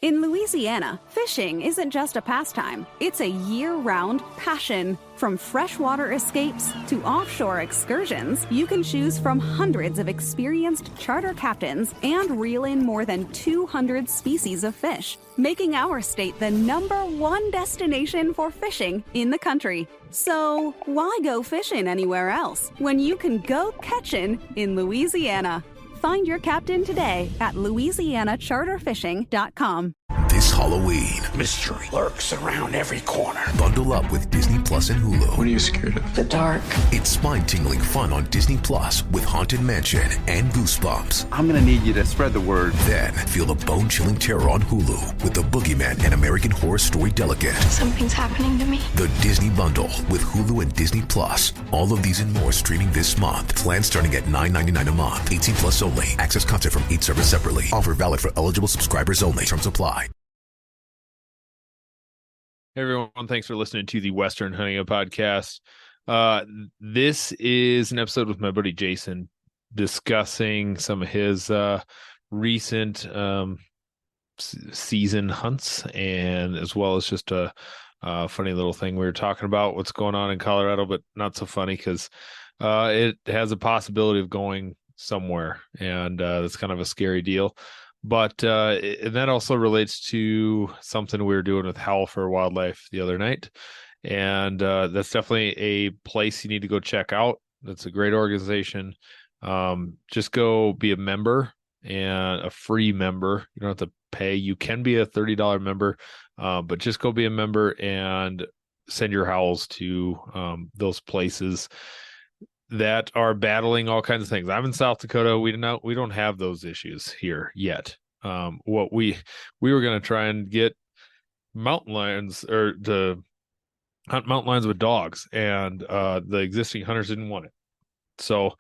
In Louisiana, fishing isn't just a pastime, it's a year-round passion. From freshwater escapes to offshore excursions, you can choose from hundreds of experienced charter captains and reel in more than 200 species of fish, making our state the #1 destination for fishing in the country. So, why go fishing anywhere else when you can go catching in Louisiana? Find your captain today at louisianacharterfishing.com. This Halloween, mystery lurks around every corner. Bundle up with Disney Plus and Hulu. What are you scared of? The dark. It's spine-tingling fun on Disney Plus with Haunted Mansion and Goosebumps. I'm gonna need you to spread the word. Then feel the bone-chilling terror on Hulu with The Boogeyman and American Horror Story Delicate. Something's happening to me. The Disney Bundle with Hulu and Disney Plus. All of these and more streaming this month. Plans starting at $9.99 a month. 18 plus only. Access content from each service separately. Offer valid for eligible subscribers only. Terms apply. Hey everyone, thanks for listening to the Western Hunting Podcast. This is an episode with my buddy Jason discussing some of his recent season hunts, and as well as just a funny little thing. We were talking about what's going on in Colorado, but not so funny because it has a possibility of going somewhere, and that's kind of a scary deal. But and that also relates to something we were doing with Howl for Wildlife the other night. And that's definitely a place you need to go check out. That's a great organization. Just go be a member, and a free member. You don't have to pay. You can be a $30 member, but just go be a member and send your howls to those places that are battling all kinds of things. I'm in South Dakota. We don't have those issues here yet. What we were going to try and get mountain lions, or to hunt mountain lions with dogs, and the existing hunters didn't want it. So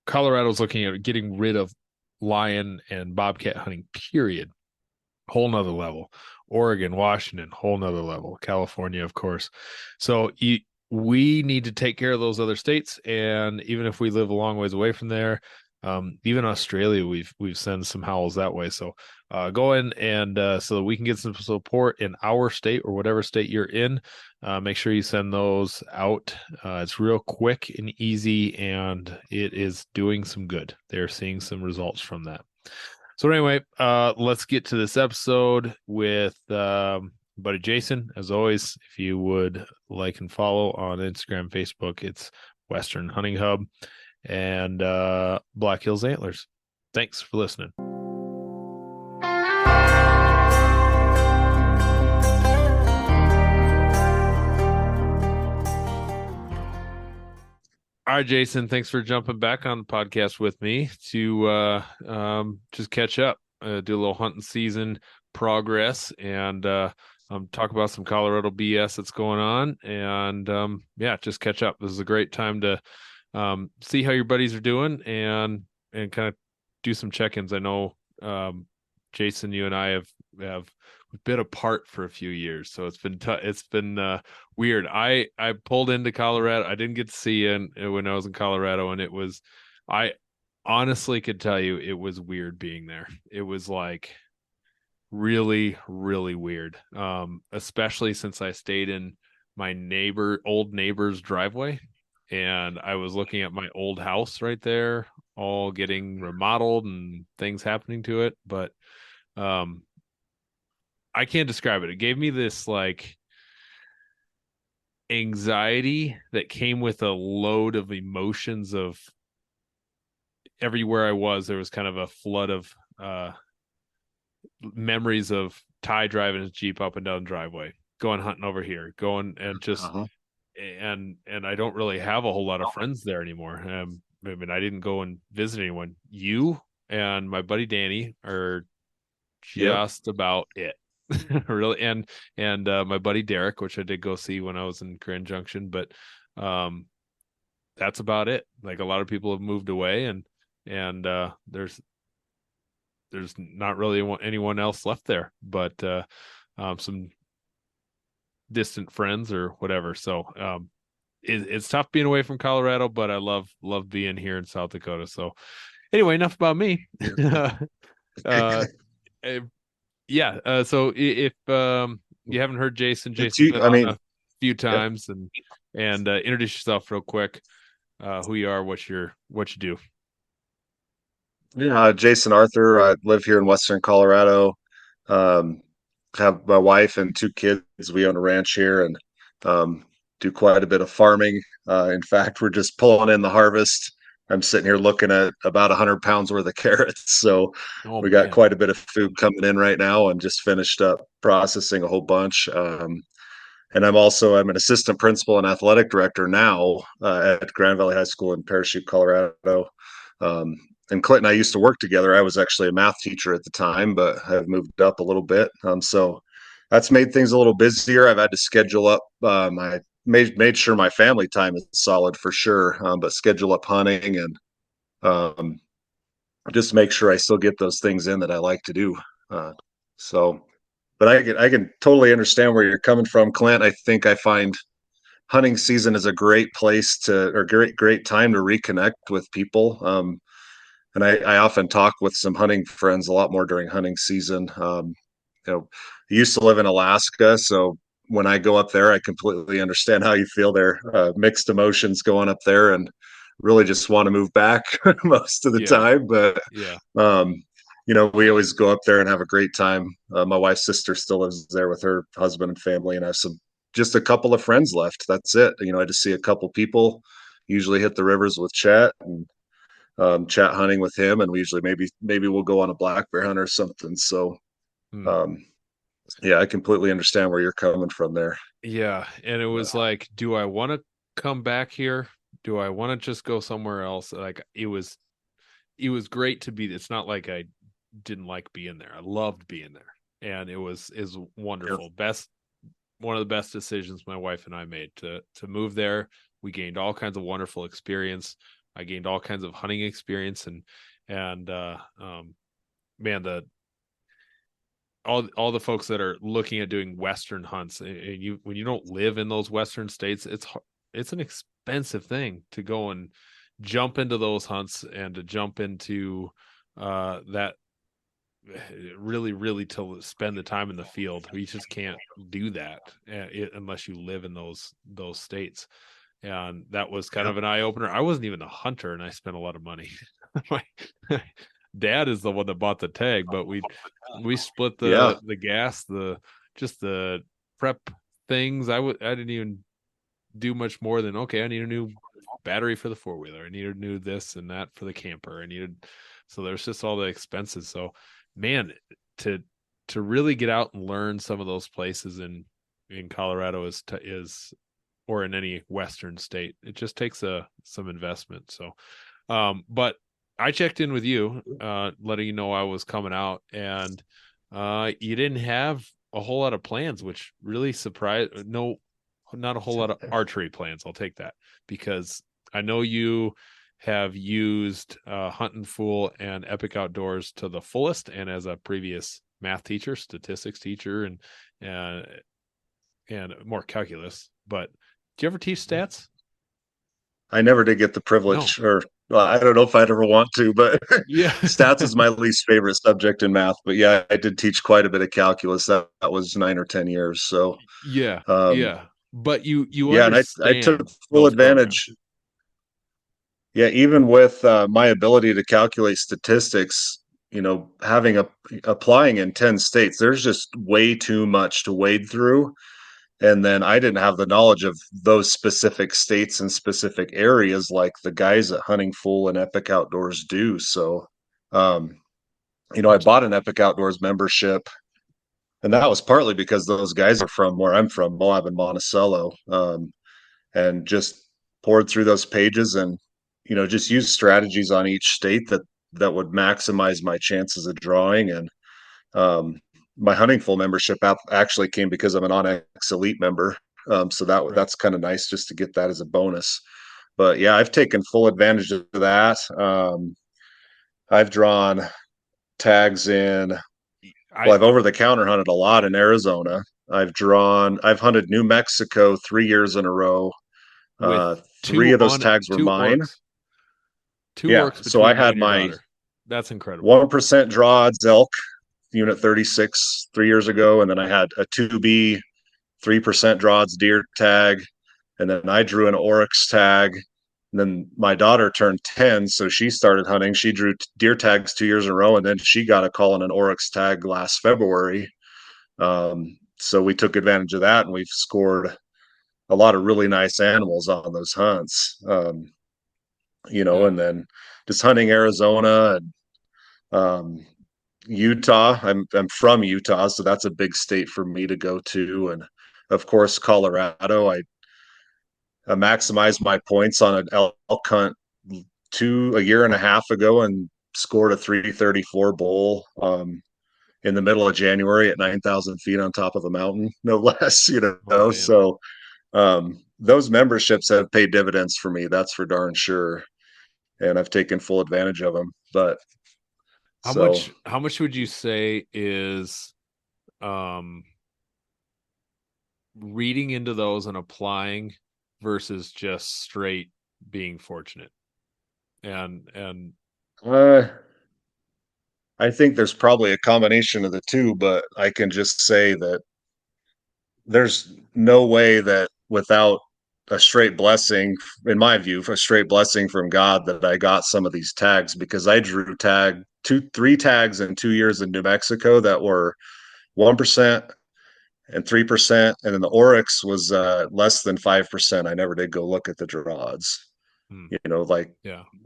Colorado's looking at getting rid of lion and bobcat hunting, period. Whole nother level. Oregon, Washington, whole nother level. California, of course. So we need to take care of those other states, and even if we live a long ways away from there, even Australia, we've sent some howls that way. So go in and so that we can get some support in our state or whatever state you're in. Make sure you send those out. It's real quick and easy, and it is doing some good. They're seeing some results from that. So anyway, let's get to this episode with buddy Jason. As always, if you would like and follow on Instagram, Facebook, it's Western Hunting Hub and Black Hills Antlers. Thanks for listening. All right, Jason, thanks for jumping back on the podcast with me to just catch up, do a little hunting season progress, and talk about some Colorado BS that's going on, and just catch up. This is a great time to see how your buddies are doing, and kind of do some check-ins. I know Jason, you and I have been apart for a few years, so it's been weird. I pulled into Colorado. I didn't get to see you when I was in Colorado, and I honestly could tell you it was weird being there. It was like really, really weird, especially since I stayed in my old neighbor's driveway, and I was looking at my old house right there, all getting remodeled and things happening to it. But I can't describe it. It gave me this like anxiety that came with a load of emotions of everywhere I was. There was kind of a flood of memories of Ty driving his Jeep up and down the driveway, going hunting over here, going and just and I don't really have a whole lot of friends there anymore. I mean, I didn't go and visit anyone. You and my buddy Danny are just about it. Really. And my buddy Derek, which I did go see when I was in Grand Junction, but that's about it. Like, a lot of people have moved away, and there's not really anyone else left there, but some distant friends or whatever. So it's tough being away from Colorado, but I love being here in South Dakota. So anyway, enough about me. yeah. So if you haven't heard Jason, It's Jason's you. been I on mean, a few yeah. times, and introduce yourself real quick. Who you are, what you do. Yeah, Jason Arthur. I live here in Western Colorado. Um, have my wife and 2 kids. We own a ranch here and um, do quite a bit of farming. In fact, we're just pulling in the harvest. I'm sitting here looking at about 100 pounds worth of carrots. So Oh we got man. quite a bit of food coming in right now and just finished up processing a whole bunch. And I'm an assistant principal and athletic director now at Grand Valley High School in Parachute, Colorado. Um, and Clint and I used to work together. I was actually a math teacher at the time, but I've moved up a little bit. So that's made things a little busier. I've had to schedule up. I made sure my family time is solid for sure, but schedule up hunting and um, just make sure I still get those things in that I like to do. Uh, so, but I can totally understand where you're coming from, Clint. I think I find hunting season is a great place or great time to reconnect with people. And I often talk with some hunting friends a lot more during hunting season. I used to live in Alaska, so when I go up there, I completely understand how you feel there. Mixed emotions going up there, and really just want to move back most of the Yeah, time. But yeah. um, we always go up there and have a great time. My wife's sister still lives there with her husband and family, and I have just a couple of friends left. That's it. I just see a couple people. Usually hit the rivers with Chet and chat hunting with him, and we usually maybe we'll go on a black bear hunt or something. So Hmm. um, yeah, I completely understand where you're coming from there. Yeah, and it was like, do I want to come back here? Do I want to just go somewhere else? Like it was great to be. It's not like I didn't like being there. I loved being there, and it was is Yeah. wonderful. One of the best decisions my wife and I made to move there. We gained all kinds of wonderful experience. I gained all kinds of hunting experience, and man, the all the folks that are looking at doing Western hunts, and you when you don't live in those Western states, it's an expensive thing to go and jump into those hunts and to jump into that really, really to spend the time in the field. You just can't do that unless you live in those states. And that was kind Yeah. of an eye opener. I wasn't even a hunter, and I spent a lot of money. My dad is the one that bought the tag, but we split Yeah. the gas, the prep things. I didn't even do much more than, okay, I need a new battery for the four-wheeler. I needed new this and that for the camper. So there's just all the expenses. So man, to really get out and learn some of those places in Colorado is or in any Western state, it just takes some investment. So but I checked in with you, letting you know I was coming out, and you didn't have a whole lot of plans, which really surprised. No, not a whole lot of archery plans. I'll take that, because I know you have used Hunt and Fool and Epic Outdoors to the fullest, and as a previous math teacher, statistics teacher, and and more calculus. But do you ever teach stats? I never did get the No. privilege, or well, I don't know if I'd ever want to, but Yeah. stats is my least favorite subject in math. But yeah, I did teach quite a bit of calculus. That was 9 or 10 years. So Yeah. um, Yeah. But you yeah, and I took understand full those programs. advantage. Yeah, even with my ability to calculate statistics, having applying in 10 states, there's just way too much to wade through. And then I didn't have the knowledge of those specific states and specific areas like the guys at Hunting Fool and Epic Outdoors do. So, um, I bought an Epic Outdoors membership, and that was partly because those guys are from where I'm from, Moab and Monticello, and just poured through those pages and, just used strategies on each state that would maximize my chances of drawing. And um, my Hunting Full membership actually came because I'm an Onyx Elite member. So Right. that's kind of nice just to get that as a bonus. But yeah, I've taken full advantage of that. I've drawn tags in. Well, I I've over the counter hunted a lot in Arizona. I've hunted New Mexico 3 years in a row. with Three of those tags were two mine. orcs. Two Yeah. orcs So I between you had and your my daughter. That's incredible. 1% draw odds elk. Unit 36 3 years ago, and then I had a 2B 3% draws deer tag, and then I drew an oryx tag. And then my daughter turned 10, so she started hunting. She drew deer tags 2 years in a row, and then she got a call on an oryx tag last February. So we took advantage of that, and we've scored a lot of really nice animals on those hunts. And then just hunting Arizona and Utah. I'm from Utah, so that's a big state for me to go to, and of course Colorado. I maximized my points on an elk hunt a year and a half ago and scored a 334 bull in the middle of January at 9,000 feet on top of a mountain, no less. Oh, So those memberships have paid dividends for me. That's for darn sure, and I've taken full advantage of them. But how much would you say is reading into those and applying versus just straight being fortunate? And I think there's probably a combination of the two, but I can just say that there's no way that without a straight blessing, in my view, a straight blessing from God, that I got some of these tags, because I drew three tags in 2 years in New Mexico that were 1% and 3%, and then the oryx was less than 5%. I never did go look at the draws.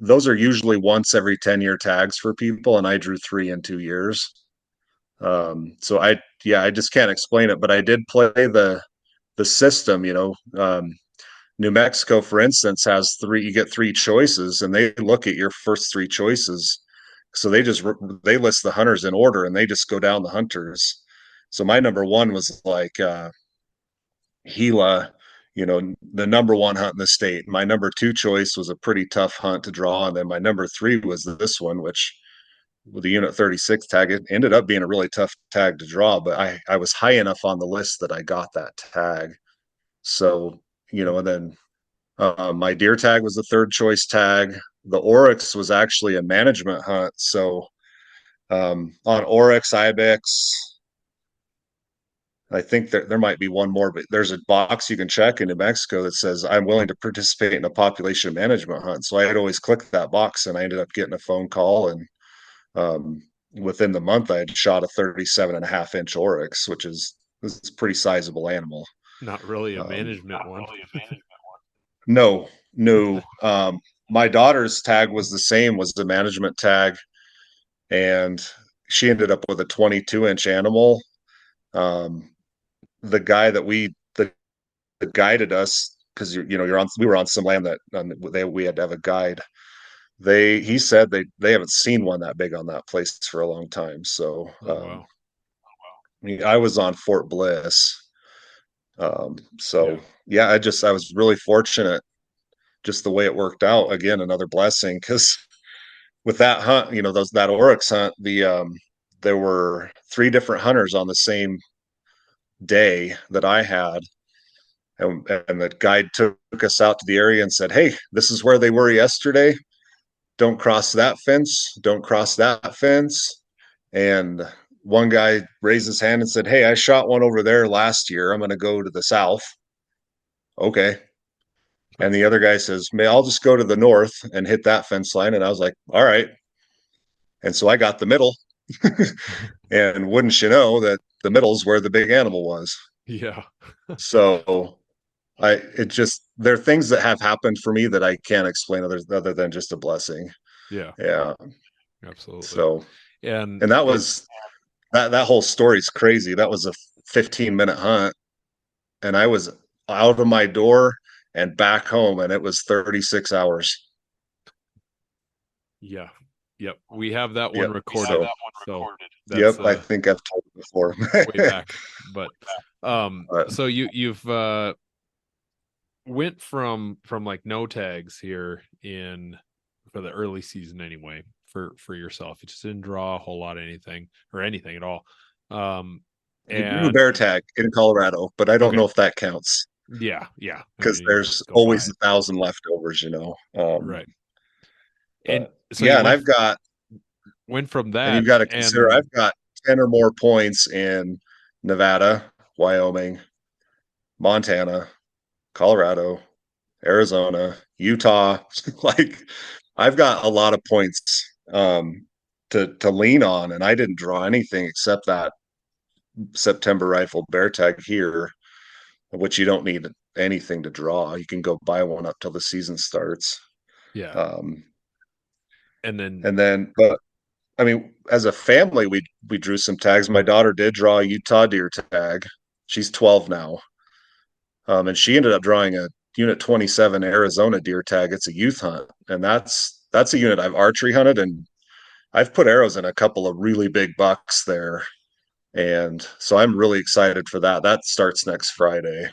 Those are usually once every 10-year tags for people, and I drew 3 in 2 years. So I just can't explain it, but I did play the system. New Mexico, for instance, has you get 3 choices, and they look at your first 3 choices. So they list the hunters in order, and they just go down the hunters. So my number 1 was like Gila, the number 1 hunt in the state. My number 2 choice was a pretty tough hunt to draw, and then my number 3 was this one, which with the Unit 36 tag, it ended up being a really tough tag to draw, but I was high enough on the list that I got that tag. So, and then my deer tag was the 3rd choice tag. The oryx was actually a management hunt. So on oryx, ibex, I think there might be one more, but there's a box you can check in New Mexico that says I'm willing to participate in a population management hunt. So I had always clicked that box, and I ended up getting a phone call, and within the month I had shot a 37.5-inch oryx, which is a pretty sizable animal. not really a management one. No. My daughter's tag was the same, was the management tag, and she ended up with a 22-inch animal. The guy that guided us, because we were on some land that we had to have a guide. He said they haven't seen one that big on that place for a long time. So Wow. I was on Fort Bliss. I was really fortunate, just the way it worked out. Again, another blessing, because with that hunt, that oryx hunt, there were 3 different hunters on the same day that I had. And the guide took us out to the area and said, "Hey, this is where they were yesterday. Don't cross that fence. Don't cross that fence." And one guy raised his hand and said, "Hey, I shot one over there last year. I'm going to go to the south." Okay. And the other guy says, "I'll just go to the north and hit that fence line." And I was like, "All right." And so I got the middle. And wouldn't you know that the middle's where the big animal was. Yeah. So there are things that have happened for me that I can't explain other than just a blessing. Yeah. Yeah. Absolutely. So, and that was that whole story's crazy. That was a 15-minute hunt, and I was out of my door and back home, and it was 36 hours. Yeah. Yep. We have that one recorded. I think I've told it before. way back. But so you've went from like no tags here for the early season anyway, for yourself. You just didn't draw a whole lot of anything at all. And bear tag in Colorado, but I don't know if that counts. Yeah. Because there's always 1,000 leftovers, right. And so and I've got went from that, and you've got to consider I've got 10 or more points in Nevada, Wyoming, Montana, Colorado, Arizona, Utah. Like I've got a lot of points to lean on, and I didn't draw anything except that September rifle bear tag here, which you don't need anything to draw. You can go buy one up till the season starts. Yeah. Um, And then and then, but I mean, as a family, we drew some tags. My daughter did draw a Utah deer tag. She's 12 now, and she ended up drawing a Unit 27 Arizona deer tag. It's a youth hunt, and that's a unit I've archery hunted, and I've put arrows in a couple of really big bucks there, and so I'm really excited for that. That starts next Friday.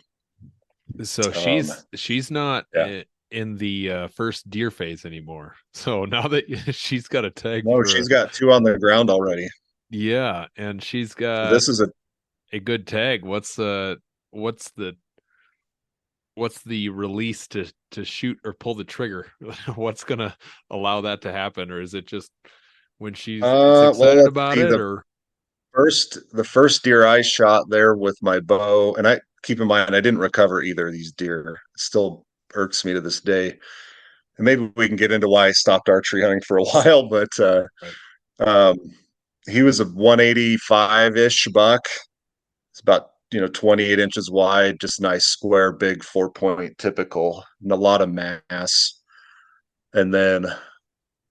so Um, she's not yeah, in the first deer phase anymore. So now that she's got a tag no, for she's got two on the ground already. yeah, and she's So got this is a good tag. What's the what's the release to shoot or pull the trigger? What's gonna allow that to happen, or is it just when she gets well, excited let's about see. it? Or The first deer I shot there with my bow, and I keep in mind I didn't recover either of these deer. It still irks me to this day. And maybe we can get into why I stopped archery hunting for a while, but right. um, he was a 185-ish buck. It's about 28 inches wide, just nice square, big 4-point typical, and a lot of mass. And then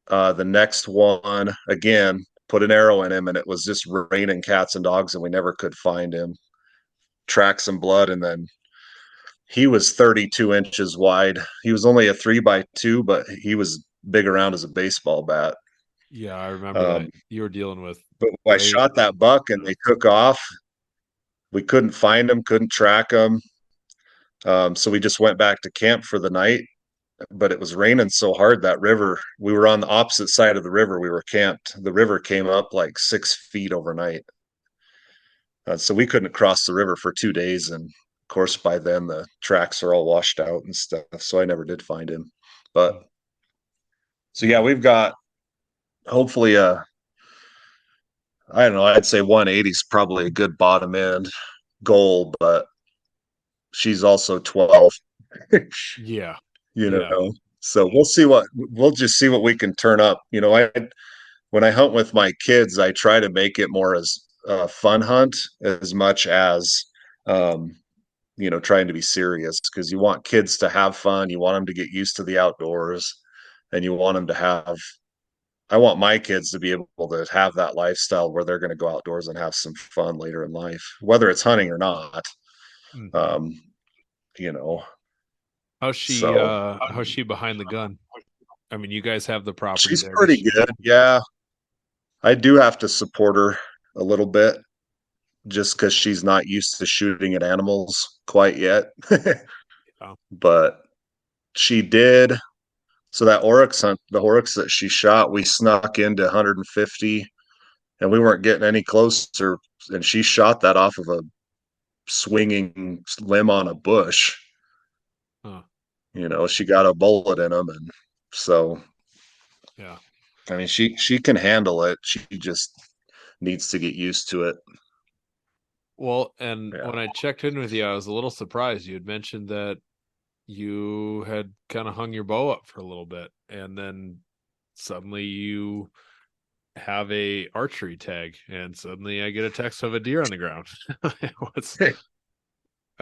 the next one, again, put an arrow in him, and it was just raining cats and dogs, and we never could find him. Track some blood, and then he was 32 inches wide. He was only a 3x2, but he was big around as a baseball bat. Yeah, I remember that Um, you were dealing with but I rain. shot that buck, and they took off. We couldn't find him, couldn't track him. So we just went back to camp for the night, but it was raining so hard that river, we were on the opposite side of the river. We were camped. The river came up like 6 feet overnight. So we couldn't cross the river for 2 days. And of course, by then the tracks are all washed out and stuff. So I never did find him. But so yeah, Yeah. we've got hopefully I don't know, I'd say 180 is probably a good bottom end goal, but she's also 12. Yeah. you Yeah. know. So we'll just see what we can turn up. I when I hunt with my kids, I try to make it more as a fun hunt as much as um, trying to be serious, because you want kids to have fun, you want them to get used to the outdoors, and you want them to have. I want my kids to be able to have that lifestyle where they're going to go outdoors and have some fun later in life, whether it's hunting or not. Hmm. Um, you know, so How's she behind the gun? I mean, you guys have the property she's there. Does pretty she good. Yeah, I do have to support her a little bit just because she's not used to shooting at animals quite yet. uh, But she did. So that oryx hunt, the oryx that she shot, we snuck into 150 and we weren't getting any closer. And she shot that off of a swinging limb on a bush. huh, She got a bullet in him. And so, yeah. I mean, she can handle it. She just needs to get used to it. Well, and Yeah. when I checked in with you, I was a little surprised. You had mentioned that you had kind of hung your bow up for a little bit, and then suddenly you have a archery tag, and suddenly I get a text of a deer on the ground. What's uh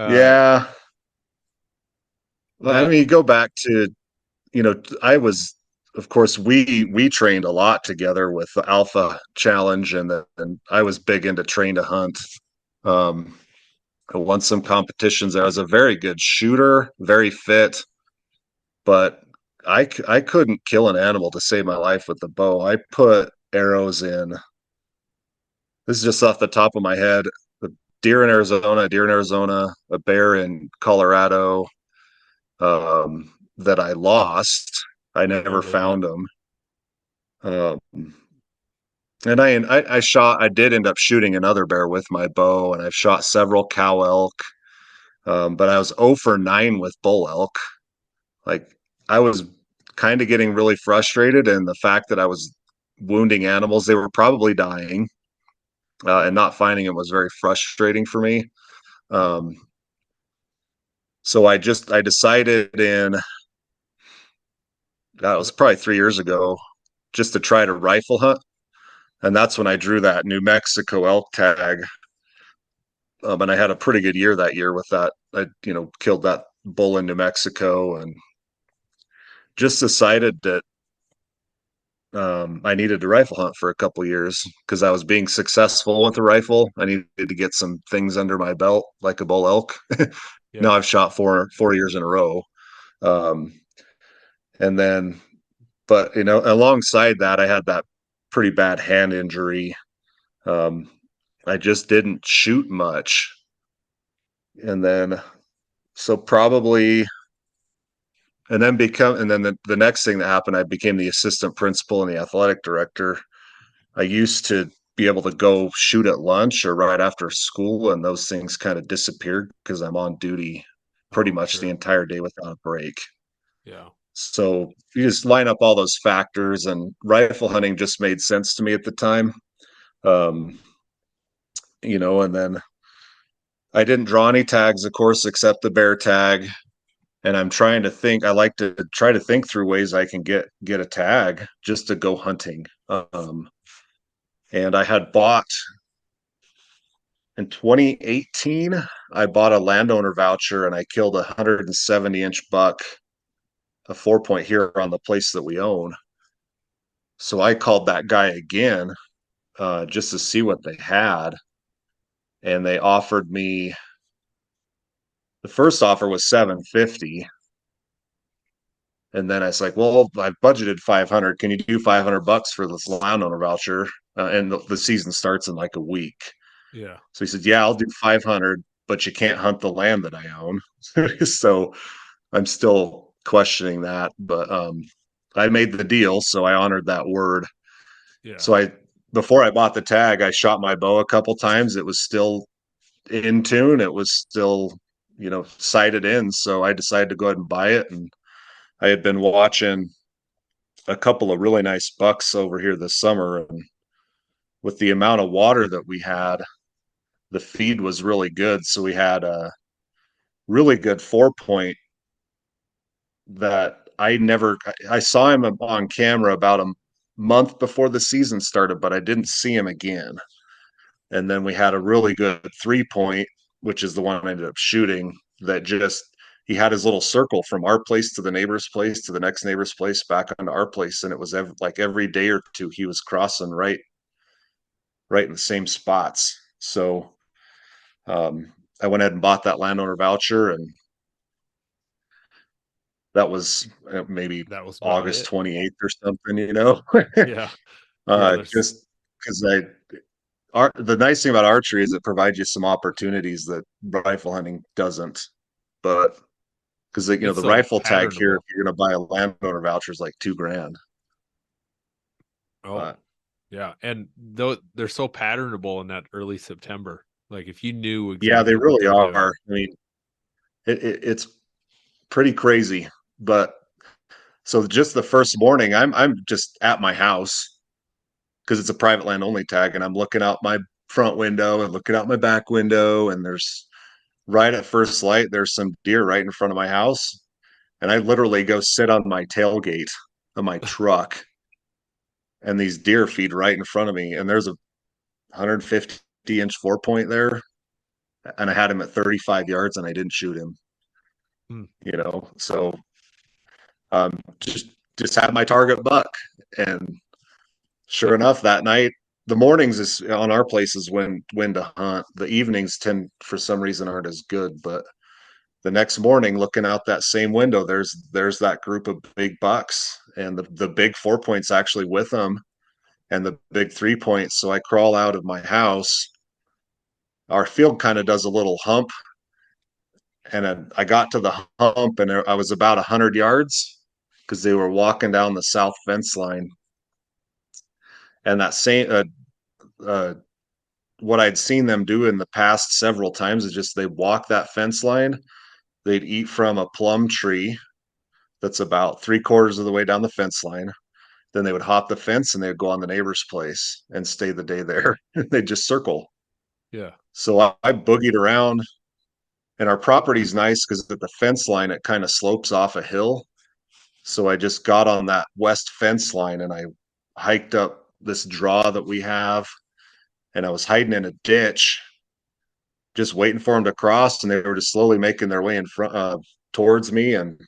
Yeah. Well, I that? mean, you go back to, I was, of course, we trained a lot together with the Alpha Challenge, and I was big into train to hunt. Um, I won some competitions there. I was a very good shooter, very fit, but I couldn't kill an animal to save my life with the bow. I put arrows in. This is just off the top of my head. The deer in Arizona, a bear in Colorado, that I lost. I I never remember that. found them. Um, and I did end up shooting another bear with my bow, and I've shot several cow elk. But I was 0 for 9 with bull elk. Like I was kind of getting really frustrated, and the fact that I was wounding animals, they were probably dying. and not finding it was very frustrating for me. Um, so I decided in that was probably 3 years ago, just to try to rifle hunt, and that's when I drew that New Mexico elk tag. And I had a pretty good year that year with that. I killed that bull in New Mexico, and just decided that I needed to rifle hunt for a couple years because I was being successful with the rifle. I needed to get some things under my belt, like a bull elk. Yeah. Now I've shot four years in a row. Um, and then, but alongside that, I had that pretty bad hand injury. Um, I just didn't shoot much. And then, so probably, and then the next thing that happened, I became the assistant principal and the athletic director. I used to be able to go shoot at lunch or right after school, and those things kind of disappeared because I'm on duty pretty Oh, much the sure. entire day without a break. Yeah. So you just line up all those factors, and rifle hunting just made sense to me at the time. Um, and then I didn't draw any tags, of course, except the bear tag. And I'm trying to think. I like to try to think through ways I can get a tag just to go hunting. And I had bought in 2018. I bought a landowner voucher and I killed a 170-inch buck, a 4 point here on the place that we own. So I called that guy again just to see what they had, and they offered me the first offer was 750, and then I was like, "Well, I budgeted 500. Can you do 500 bucks for this landowner voucher?" And the season starts in like a week. Yeah. So he said, "Yeah, I'll do 500, but you can't hunt the land that I own." So I'm still questioning that, but I made the deal, so I honored that word. Yeah. So before I bought the tag, I shot my bow a couple times. It was still in tune. It was still, sighted in. So I decided to go ahead and buy it. And I had been watching a couple of really nice bucks over here this summer, and with the amount of water that we had, the feed was really good. So we had a really good 4 point that I saw him on camera about a month before the season started, but I didn't see him again. And then we had a really good 3 point, which is the one I ended up shooting, that just he had his little circle from our place to the neighbor's place to the next neighbor's place back onto our place, and it was like every day or two he was crossing right in the same spots. So I went ahead and bought that landowner voucher, and that was maybe That was about August it. 28th or something. Yeah. Yeah. There's Just because the nice thing about archery is it provides you some opportunities that rifle hunting doesn't. But because it's the so rifle tag here, if patternable. you're going to buy a landowner voucher, is like $2,000. Oh, But yeah. And though they're so patternable in that early September. Like if you knew yeah, they exactly what really they were doing. are. I mean, it's pretty crazy. But so just the first morning, I'm just at my house because it's a private land only tag, and I'm looking out my front window and looking out my back window, and there's right at first light, there's some deer right in front of my house. And I literally go sit on my tailgate of my truck, and these deer feed right in front of me. And there's a 150-inch 4 point there, and I had him at 35 yards, and I didn't shoot him. Hmm. So just had my target buck, and sure enough, that night, the mornings is on our places when to hunt. The evenings tend for some reason aren't as good, but the next morning looking out that same window, there's that group of big bucks, and the big 4 points actually with them, and the big 3 points. So I crawl out of my house. Our field kind of does a little hump, and I got to the hump, and I was about 100 yards because they were walking down the south fence line. And that same uh, what I'd seen them do in the past several times is just they walk that fence line. They'd eat from a plum tree that's about 3/4 of the way down the fence line. then they would hop the fence and they would go on the neighbor's place and stay the day there. They'd just circle. Yeah. So I boogied around, and our property's nice because at the fence line, it kind of slopes off a hill. So I just got on that west fence line and I hiked up this draw that we have, and I was hiding in a ditch, just waiting for them to cross, and they were just slowly making their way in front towards me, and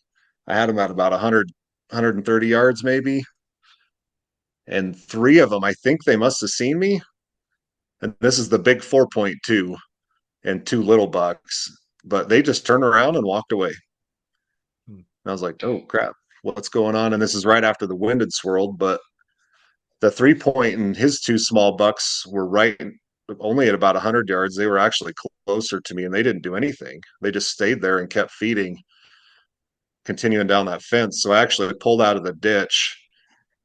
I had them at about 130 yards maybe, and three of them, I think they must have seen me, and this is the big 4.2 and two little bucks, but they just turned around and walked away. Hmm. I was like, oh crap, what's going on? And this is right after the wind had swirled, but the 3 point and his two small bucks were right only at about 100 yards. They were actually closer to me, and they didn't do anything. They just stayed there and kept feeding, continuing down that fence. So I actually pulled out of the ditch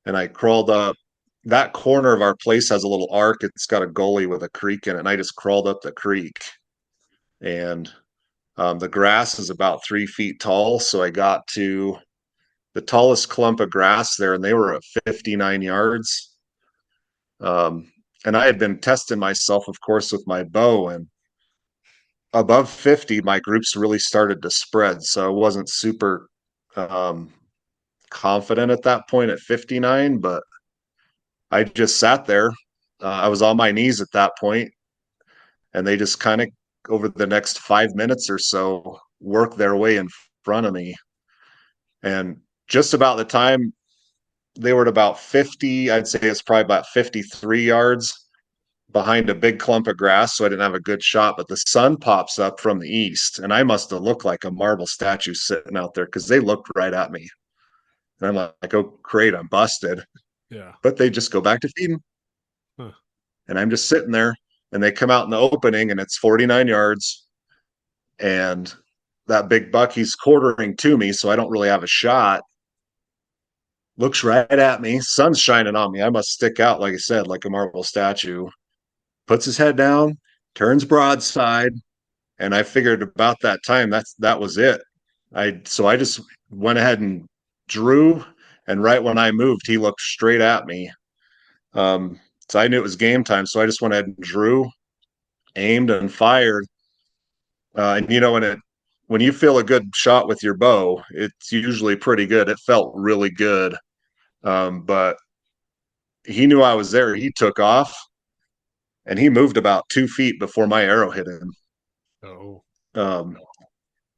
and I crawled up. That corner of our place has a little arc. It's got a gully with a creek in it. And I just crawled up the creek, and the grass is about 3 feet tall. So I got to the tallest clump of grass there, and they were at 59 yards. Um, and I had been testing myself, of course, with my bow, and above 50, my groups really started to spread. So I wasn't super um, confident at that point at 59, but I just sat there. I was on my knees at that point, and they just kind of, over the next 5 minutes or so, worked their way in front of me. And just about the time they were at about 50, I'd say it's probably about 53 yards behind a big clump of grass, so I didn't have a good shot. But the sun pops up from the east, and I must have looked like a marble statue sitting out there because they looked right at me. And I'm like, oh, great, I'm busted. Yeah. But they just go back to feeding. Huh. And I'm just sitting there, and they come out in the opening, and it's 49 yards. And that big buck, he's quartering to me, so I don't really have a shot. Looks right at me, sun's shining on me. I must stick out, like I said, like a marble statue. Puts his head down, turns broadside, and I figured about that time that was it. I just went ahead and drew, and right when I moved, he looked straight at me. So I knew it was game time, so I just went ahead and drew, aimed, and fired. And when you feel a good shot with your bow, it's usually pretty good. It felt really good, but he knew I was there. He took off, and he moved about 2 feet before my arrow hit him. Oh. Um,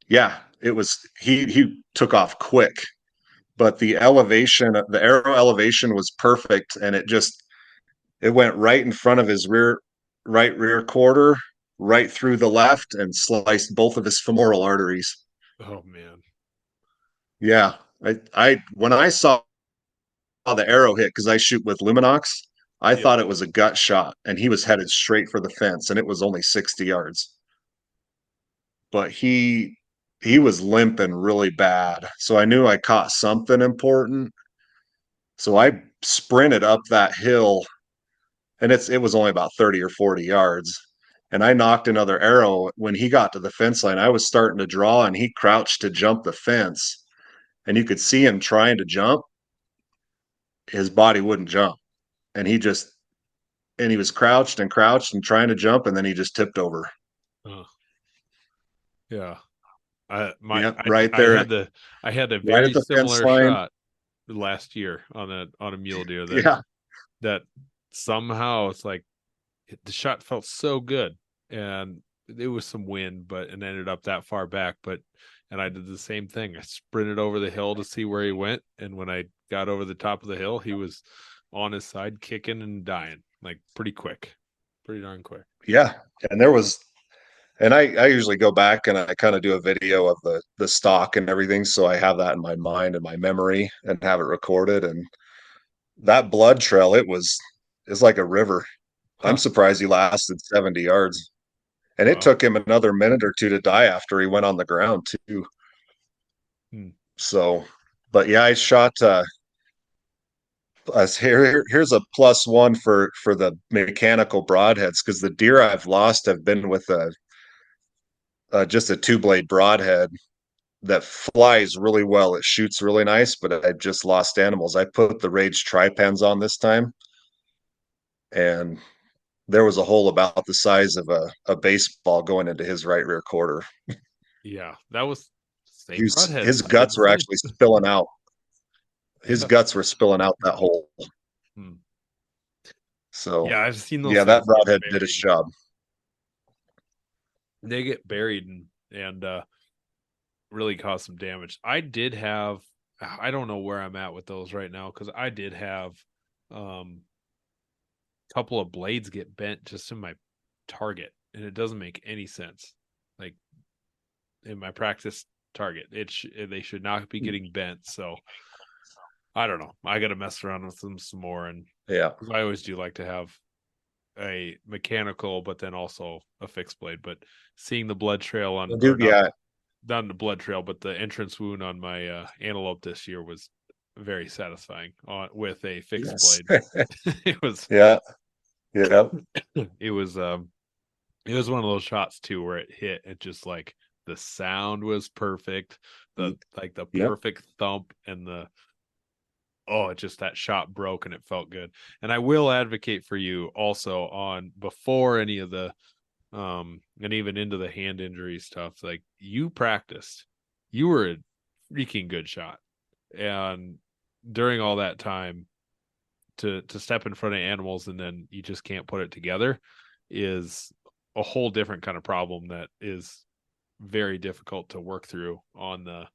yeah, it was he took off quick, but the elevation, the arrow elevation was perfect, and it went right in front of his right rear quarter, right through the left, and sliced both of his femoral arteries. Oh man. Yeah, I when I saw the arrow hit, because I shoot with Luminox, I Yeah. thought it was a gut shot, and he was headed straight for the fence, and it was only 60 yards. But he was limping really bad, so I knew I caught something important. So I sprinted up that hill, and it was only about 30 or 40 yards. And I knocked another arrow. When he got to the fence line, I was starting to draw, and he crouched to jump the fence. And you could see him trying to jump. His body wouldn't jump. And he was crouched and trying to jump, and then he just tipped over. Oh. Yeah. I my Yep, right there, I had a right at very the fence similar line. shot last year on a mule deer Yeah, that somehow it's like the shot felt so good, and it was some wind, but it ended up that far back. And I did the same thing. I sprinted over the hill to see where he went, and when I got over the top of the hill, he was on his side, kicking and dying, like pretty darn quick. yeah. And I usually go back and I kind of do a video of the stock and everything, so I have that in my mind and my memory and have it recorded. And that blood trail, it's like a river. I'm Huh. surprised he lasted 70 yards. And it Wow. took him another minute or two to die after he went on the ground too. Hmm. So, but yeah, I shot us here's a +1 for the mechanical broadheads, because the deer I've lost have been with a just a two blade broadhead. that flies really well. It shoots really nice, but I just lost animals. I put the Rage Tripens on this time, and there was a hole about the size of a baseball going into his right rear quarter. Yeah, that was same broadhead. His Did guts the were same. actually spilling out. His Yeah. guts were spilling out that hole. Hmm. So Yeah, I've seen those yeah, that things get broadhead did its buried. job. They get buried and really cause some damage. I did have, I don't know where I'm at with those right now, because I did have a couple of blades get bent just in my target, and it doesn't make any sense. Like in my practice target, they should not be getting bent. So I don't know. I got to mess around with them some more, and Yeah. I always do like to have a mechanical, but then also a fixed blade. But seeing the blood trail on, or Dude, yeah. not the blood trail, but the entrance wound on my antelope this year was very satisfying with a fixed Yes. blade. It was, Yeah. Yeah. it was, it was one of those shots too where it hit. It just like the sound was perfect, the Yep. perfect thump, and the it just that shot broke and it felt good. And I will advocate for you also on before any of the and even into the hand injury stuff, like you practiced, you were a freaking good shot, and during all that time to step in front of animals and then you just can't put it together is a whole different kind of problem that is very difficult to work through on the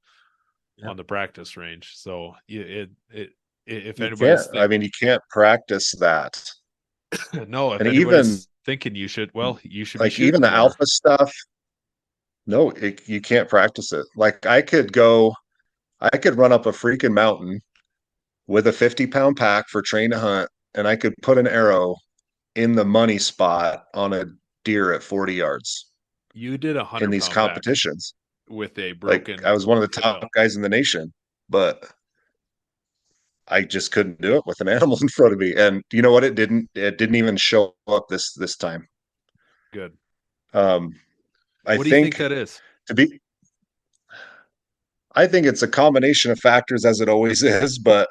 practice range. So if You can't, anybody's I mean, you can't practice that. no, if And even anybody's thinking you should, well, you should be like even shooting the more. alpha stuff, no, you can't practice it. Like I could run up a freaking mountain with a 50-pound pack for train to hunt, and I could put an arrow in the money spot on a deer at 40 yards You did a in hundred these pound pack competitions. with a Like I broken was one of the hip top bell. guys in the nation, but I just couldn't do it with an animal in front of me. And you know what? It didn't even show up this time. Good. Um, I What do you think think that is? to be I think it's a combination of factors as it always is, but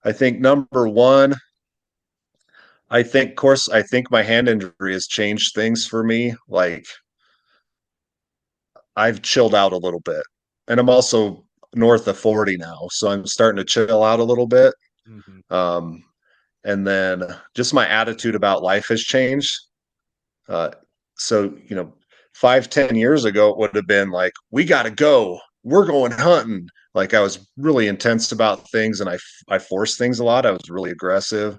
I think number one, I think my hand injury has changed things for me. Like I've chilled out a little bit. And I'm also north of 40 now, so I'm starting to chill out a little bit. Mm-hmm. Um, and then just my attitude about life has changed. Uh, so, 5, 10 years ago, it would have been like, we got to go. We're going hunting. Like I was really intense about things and I forced things a lot. I was really aggressive.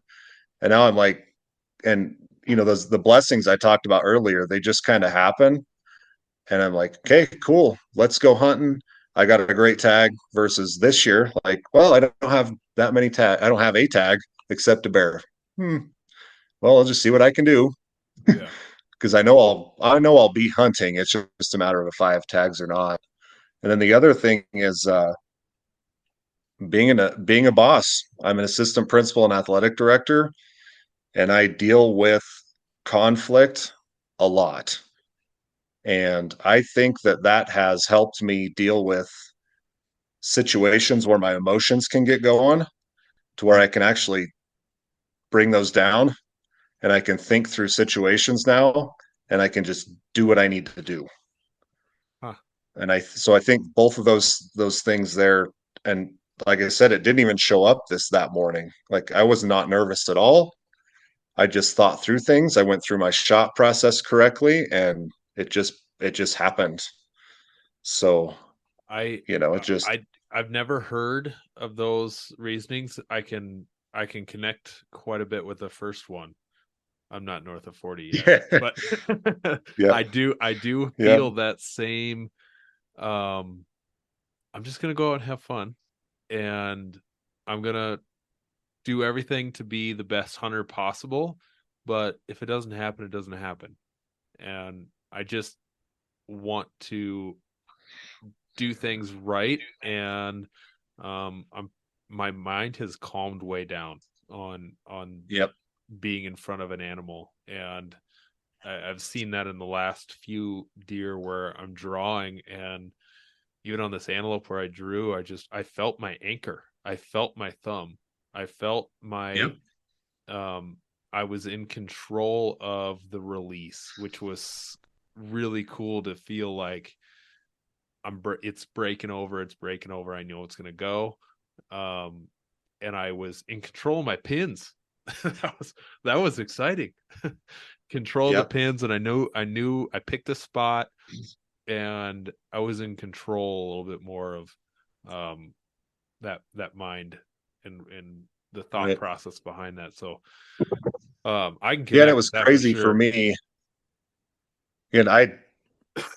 And now I'm like, and those the blessings I talked about earlier, they just kind of happen. And I'm like, okay, cool. Let's go hunting. I got a great tag versus this year. Like, well, I don't have that many tag. I don't have a tag except a bear. Hmm. Well, I'll just see what I can do Yeah. because I know I'll be hunting. It's just a matter of if I have tags or not. And then the other thing is being a boss. I'm an assistant principal and athletic director, and I deal with conflict a lot. And I think that has helped me deal with situations where my emotions can get going to where I can actually bring those down and I can think through situations now and I can just do what I need to do. Huh. And I think both of those things there, and like I said, it didn't even show up that morning. Like I was not nervous at all. I just thought through things. I went through my shot process correctly and it just happened. So, I it just I've never heard of those reasonings. I can connect quite a bit with the first one. I'm not north of 40 yet, but yeah, I do yeah, feel that same um I'm just going to go out and have fun, and I'm going to do everything to be the best hunter possible, but if it doesn't happen, it doesn't happen. And I just want to do things right, and I'm my mind has calmed way down on yep. being in front of an animal, and I've seen that in the last few deer where I'm drawing, and even on this antelope where I drew, I felt my anchor. I felt my thumb. I felt my, I was in control of the release, which was really cool to feel like it's breaking over. It's breaking over. I know it's going to go. And I was in control of my pins. that was exciting. Control of the pins, and I knew I picked a spot, and I was in control a little bit more of that mind and the thought process behind that. So I can connect. Yeah, and it was with that crazy for me. And I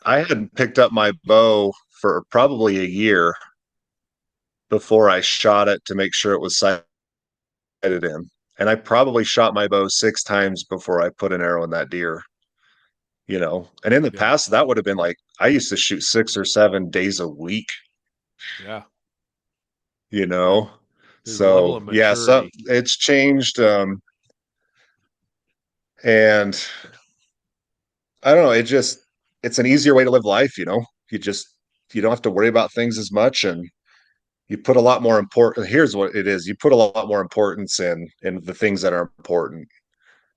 hadn't picked up my bow for probably a year before I shot it to make sure it was sighted in. And I probably shot my bow 6 times before I put an arrow in that deer. And in the past, that would have been like I used to shoot 6 or 7 days a week. Yeah. There's a level of maturity. It's changed. And I don't know, it's an easier way to live life. You don't have to worry about things as much, and you put a lot more important. Here's what it is. You put a lot more importance in the things that are important,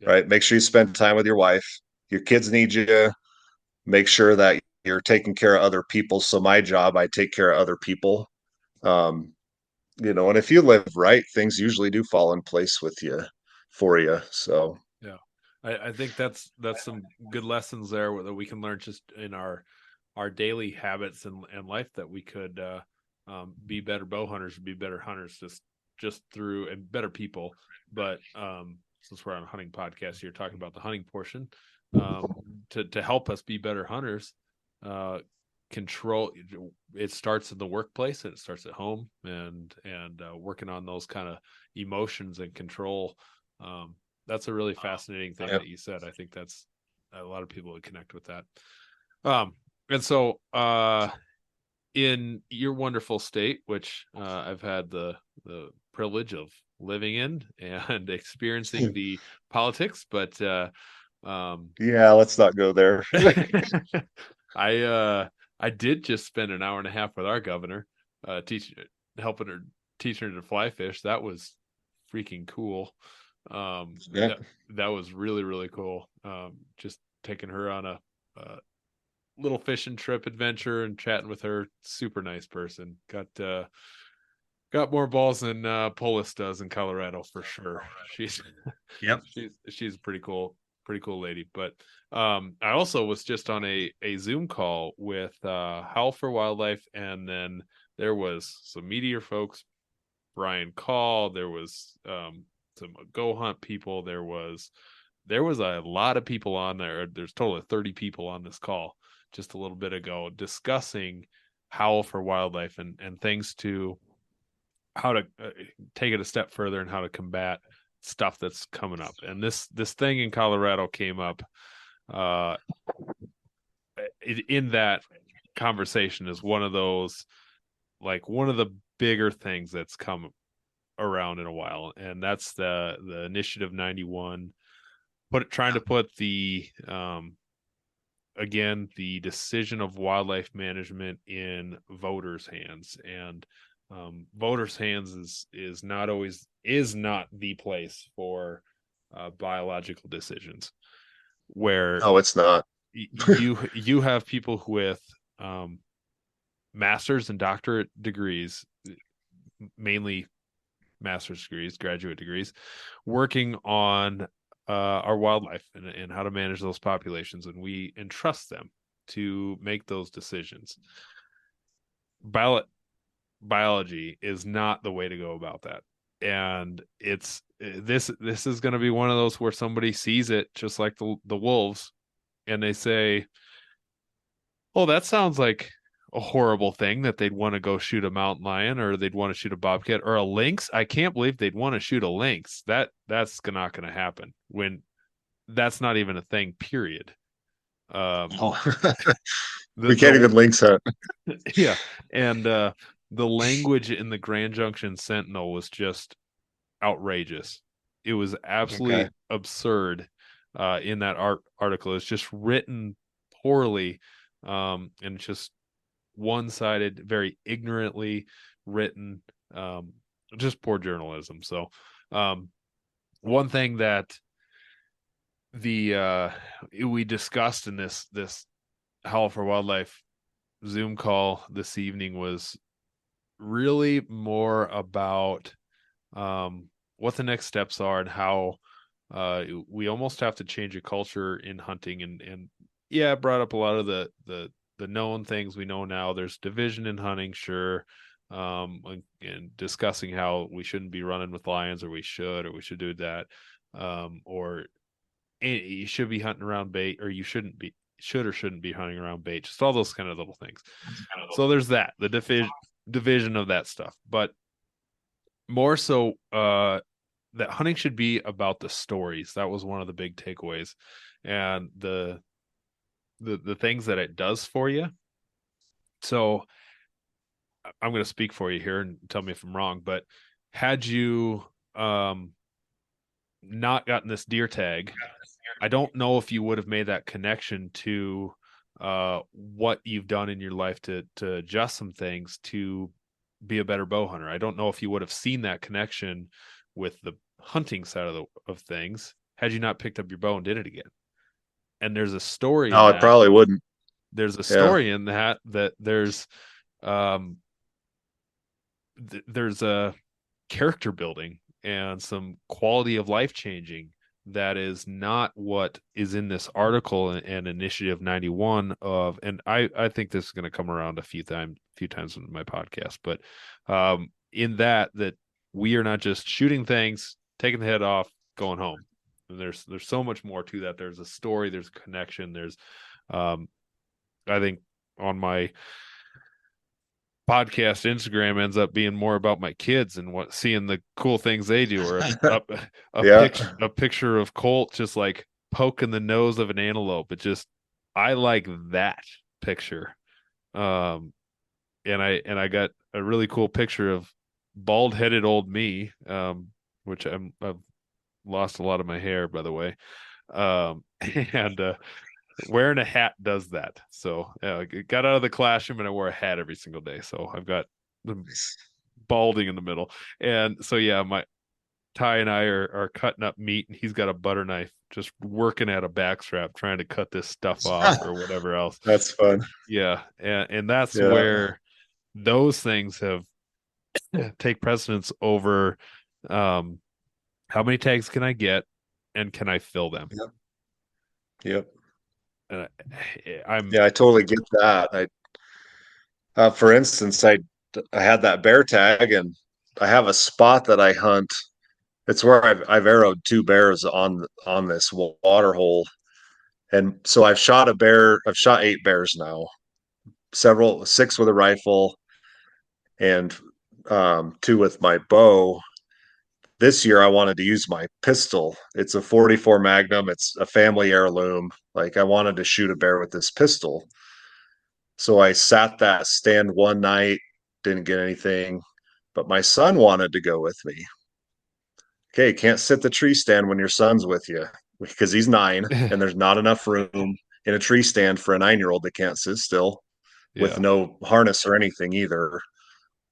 right? Make sure you spend time with your wife. Your kids need you. Make sure that you're taking care of other people. So my job, I take care of other people. And if you live right, things usually do fall in place for you. So yeah, I think that's some good lessons there that we can learn just in our daily habits and life, that we could be better bow hunters, be better hunters, just through, and better people. But since we're on a hunting podcast, you're talking about the hunting portion, to help us be better hunters. Control, it starts in the workplace, and it starts at home, and working on those kind of emotions and control. That's a really fascinating thing that you said. I think that's a lot of people would connect with that. And so in your wonderful state, which I've had the privilege of living in and experiencing the politics, but let's not go there. I did just spend an hour and a half with our governor, helping her, teaching her to fly fish. That was freaking cool. That was really, really cool. Just taking her on a little fishing trip adventure and chatting with her. Super nice person. Got more balls than Polis does in Colorado for sure. She's she's pretty cool lady. But I also was just on a Zoom call with Howl for Wildlife, and then there was some Meteor folks, Brian Call, there was some Go Hunt people, there was a lot of people on there. There's a total of 30 people on this call just a little bit ago, discussing Howl for Wildlife and things to how to take it a step further, and how to combat stuff that's coming up. And this thing in Colorado came up in that conversation is one of those, like, one of the bigger things that's come around in a while, and that's the Initiative 91, trying to put the again, the decision of wildlife management in voters' hands. And voters' hands is not the place for biological decisions, where it's not. you have people with master's and doctorate degrees, mainly master's degrees, graduate degrees, working on our wildlife and how to manage those populations, and we entrust them to make those decisions. Biology is not the way to go about that, and this is going to be one of those where somebody sees it just like the wolves, and they say, "Oh, that sounds like a horrible thing that they'd want to go shoot a mountain lion, or they'd want to shoot a bobcat or a lynx. I can't believe they'd want to shoot a lynx. That's not going to happen, when that's not even a thing, period." We can't even lynx hunt. Yeah. And the language in the Grand Junction Sentinel was just outrageous. It was absolutely absurd in that article. It's just written poorly, and just one-sided, very ignorantly written, just poor journalism. So one thing that we discussed in this Howl for Wildlife Zoom call this evening was really more about what the next steps are and how we almost have to change a culture in hunting. And yeah, it brought up a lot of the known things we know now. There's division in hunting, sure. And discussing how we shouldn't be running with lions, or we should do that. Or you should be hunting around bait, or you should or shouldn't be hunting around bait. Just all those kind of little things. So there's that, the division of that stuff. But more so, that hunting should be about the stories. That was one of the big takeaways, and the things that it does for you. So I'm going to speak for you here and tell me if I'm wrong, but had you not gotten this deer tag, I don't know if you would have made that connection to what you've done in your life to adjust some things to be a better bow hunter. I don't know if you would have seen that connection with the hunting side of things had you not picked up your bow and did it again. And there's a story. No, I probably wouldn't. There's a story in that there's there's a character building and some quality of life changing that is not what is in this article and Initiative 91 of, and I think this is going to come around a few times in my podcast, but in that we are not just shooting things, taking the head off, going home. And there's so much more to that. There's a story, there's a connection, there's I think on my podcast Instagram ends up being more about my kids and seeing the cool things they do, or a picture of Colt just like poking the nose of an antelope. It just, I like that picture. And I got a really cool picture of bald-headed old me, which I've lost a lot of my hair, by the way. And wearing a hat does that. So I got out of the classroom and I wore a hat every single day. So I've got the balding in the middle. And so, yeah, my Ty and I are cutting up meat, and he's got a butter knife just working at a backstrap trying to cut this stuff off or whatever else. That's fun. Yeah. And that's where those things have take precedence over how many tags can I get and can I fill them? Yep. And I totally get that. For instance, I had that bear tag, and I have a spot that I hunt. It's where I've arrowed 2 bears on this water hole, and so I've shot a bear. I've shot 8 bears now, 6 with a rifle, and 2 with my bow. This year I wanted to use my pistol. It's a 44 Magnum. It's a family heirloom. Like, I wanted to shoot a bear with this pistol. So I sat that stand one night, didn't get anything, but my son wanted to go with me. Okay, can't sit the tree stand when your son's with you because he's 9 and there's not enough room in a tree stand for a 9-year-old that can't sit still with no harness or anything either.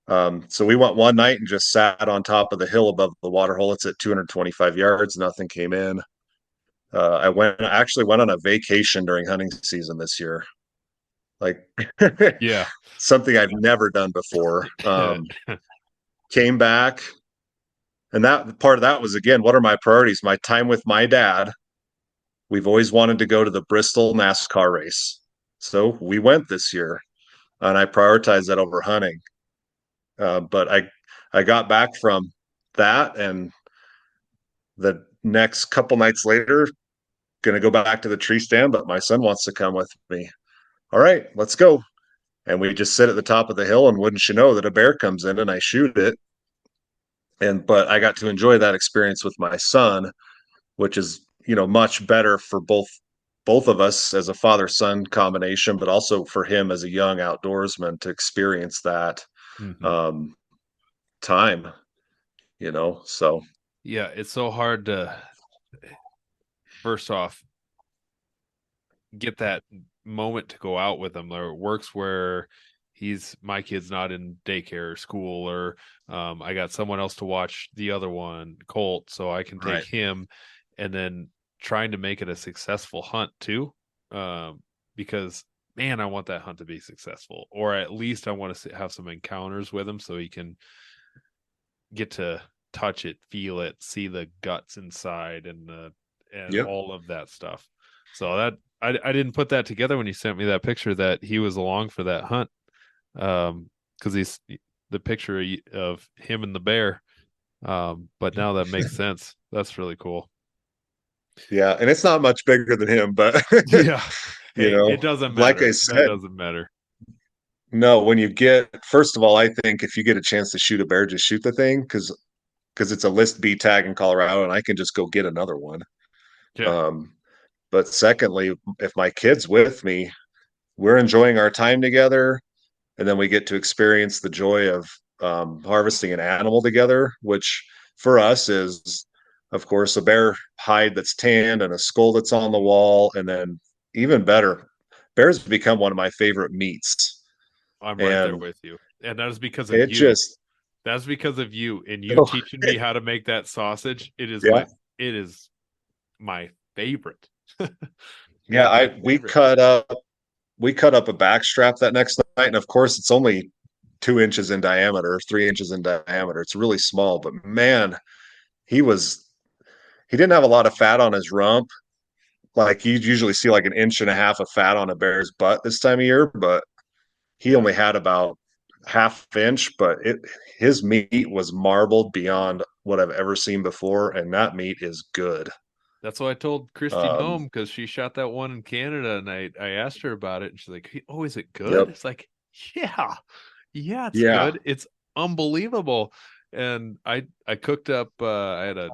So we went one night and just sat on top of the hill above the water hole. It's at 225 yards. Nothing came in. I actually went on a vacation during hunting season this year. Like, something I've never done before. Came back, and that part of that was, again, what are my priorities? My time with my dad. We've always wanted to go to the Bristol NASCAR race, so we went this year, and I prioritized that over hunting. But I got back from that, and the next couple nights later, gonna go back to the tree stand, but my son wants to come with me. All right, let's go. And we just sit at the top of the hill, and wouldn't you know that a bear comes in and I shoot it. But I got to enjoy that experience with my son, which is, much better for both of us as a father-son combination, but also for him as a young outdoorsman to experience that time, so. Yeah, it's so hard to, first off, get that moment to go out with him. There works where my kid's not in daycare or school, or I got someone else to watch the other one, Colt, so I can take Right. him, and then trying to make it a successful hunt too, because man, I want that hunt to be successful, or at least I want to have some encounters with him so he can get to touch it, feel it, see the guts inside, and Yep. all of that stuff. So that I didn't put that together when you sent me that picture that he was along for that hunt, because he's the picture of him and the bear. But now that makes sense. That's really cool. Yeah, and it's not much bigger than him, but Yeah. you Hey, it know, doesn't like I matter. That said, doesn't matter. no, when you get first of all, I think if you get a chance to shoot a bear, just shoot the thing because it's a list B tag in Colorado, and I can just go get another one. Yeah. Um, but secondly, if my kid's with me, we're enjoying our time together, and then we get to experience the joy of harvesting an animal together, which for us is, of course, a bear hide that's tanned and a skull that's on the wall, and then even better, bears become one of my favorite meats, I'm right there and with you. And that is because of it you. just That's because of you and you oh, teaching me how to make that sausage. yeah. It is my favorite. Yeah, It's my I favorite. we cut up a backstrap that next night, and of course, it's only 2 inches in diameter, 3 inches in diameter. It's really small, but man, he was he didn't have a lot of fat on his rump. Like you usually see like an inch and a half of fat on a bear's butt this time of year, but he Yeah. only had about half inch. But it his meat was marbled beyond what I've ever seen before, and that meat is good. That's what I told Christy Um, Nome because she shot that one in Canada, and I asked her about it, and she's like, "Oh, is it good?" yep, It's like, "Yeah, yeah, it's yeah, good. It's unbelievable." And I cooked up. I had a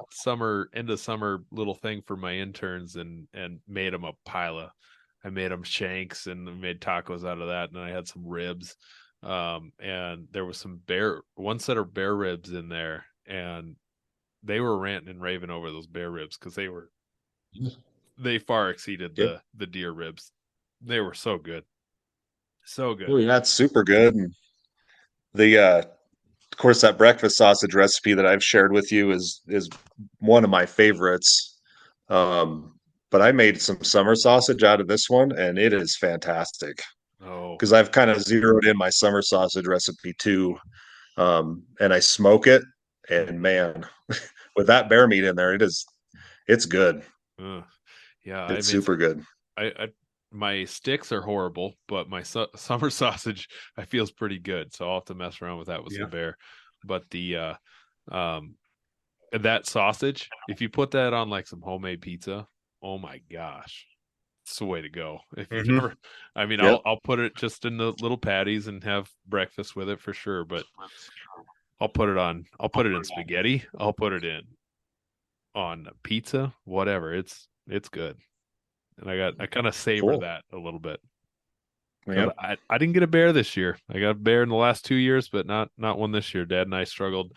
end of summer little thing for my interns, and made them a pile of. I made them shanks and made tacos out of that, and I had some ribs. And there was one set of bear ribs in there, and they were ranting and raving over those bear ribs because they far exceeded yep. the deer ribs. They were so good. So Oh good. yeah, it's super good. And the of course that breakfast sausage recipe that I've shared with you is one of my favorites. But I made some summer sausage out of this one, and it is fantastic Oh, because I've kind of zeroed in my summer sausage recipe too. And I smoke it, and mhm. man, with that bear meat in there, it's good. Ugh. Yeah, I It's made super some. good. I my sticks are horrible, but my summer sausage I feel is pretty good. So I'll have to mess around with that with Yeah. some bear. But um that sausage, if you put that on like some homemade pizza, oh my gosh, it's the way to go. If you've Hmm. never, I mean, Yep. I'll put it just in the little patties and have breakfast with it for sure. But I'll put it in spaghetti. I'll put it in on pizza, whatever. It's good. And I kind of savor Cool. that a little bit because Yep. I didn't get a bear this year. I got a bear in the last 2 years, but not one this year. Dad and I struggled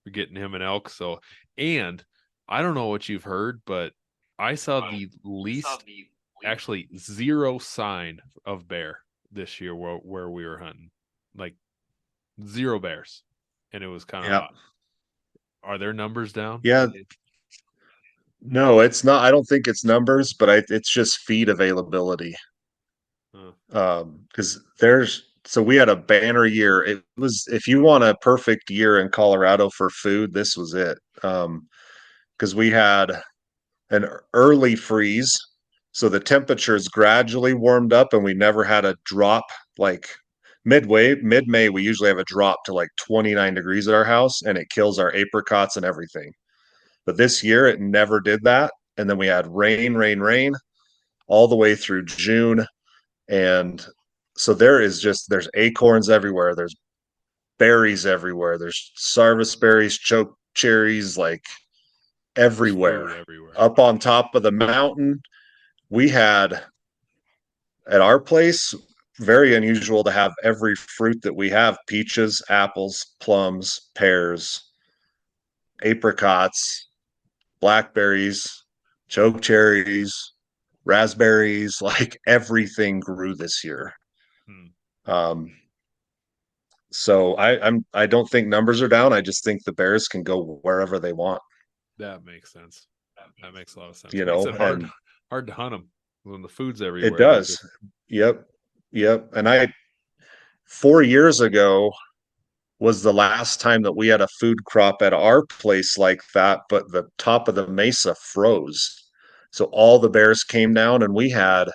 for getting him an elk. So, and I don't know what you've heard, but I saw the least, actually zero sign of bear this year where we were hunting, like zero bears, and it was kind of Yep. odd. Are their numbers down? Yeah. No, it's not. I don't think it's numbers, but it's just feed availability. Uh, Because so we had a banner year. It was if you want a perfect year in Colorado for food, this was it. Because we had an early freeze, so the temperatures gradually warmed up, and we never had a drop like mid May. We usually have a drop to like 29 degrees at our house, and it kills our apricots and everything. But this year, it never did that. And then we had rain, rain, rain all the way through June. And so there's acorns everywhere. There's berries everywhere. There's sarvis berries, choke cherries, like there's everywhere. food everywhere. Up on top of the mountain, we had at our place, very unusual to have every fruit that we have: peaches, apples, plums, pears, apricots, blackberries, choke cherries, raspberries, like everything grew this year. Hmm. Um, So I don't think numbers are down. I just think the Bears can go wherever they want, That makes sense. That makes a lot of sense. you Makes know, it and hard to hunt them when the food's it everywhere. They're does. just Yep. Yep. And 4 years ago was the last time that we had a food crop at our place like that, but the top of the mesa froze. So all the bears came down and we had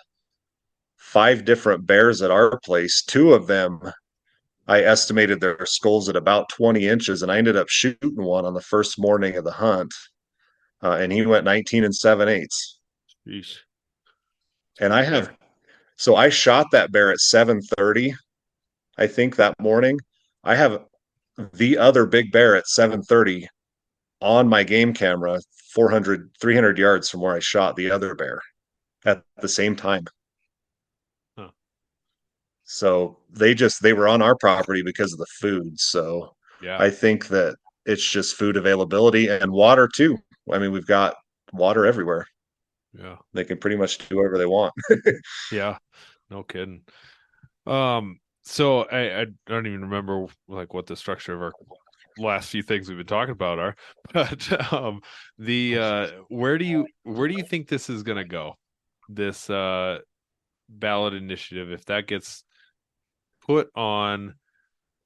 5 different bears at our place. Two of them, I estimated their skulls at about 20 inches, and I ended up shooting one on the first morning of the hunt. And he went 19 and 7/8. sheesh. And Big bear. so I shot that bear at 7:30, I think that morning. I have the other big bear at 7:30 on my game camera 400, 300 yards from where I shot the other bear at the same time. Huh. So they were on our property because of the food. So Yeah. I think that it's just food availability and water too. I mean, we've got water everywhere. Yeah. They can pretty much do whatever they want. Yeah. No kidding. So I don't even remember like what the structure of our last few things we've been talking about are, but the where do you think this is gonna go? This ballot initiative, if that gets put on,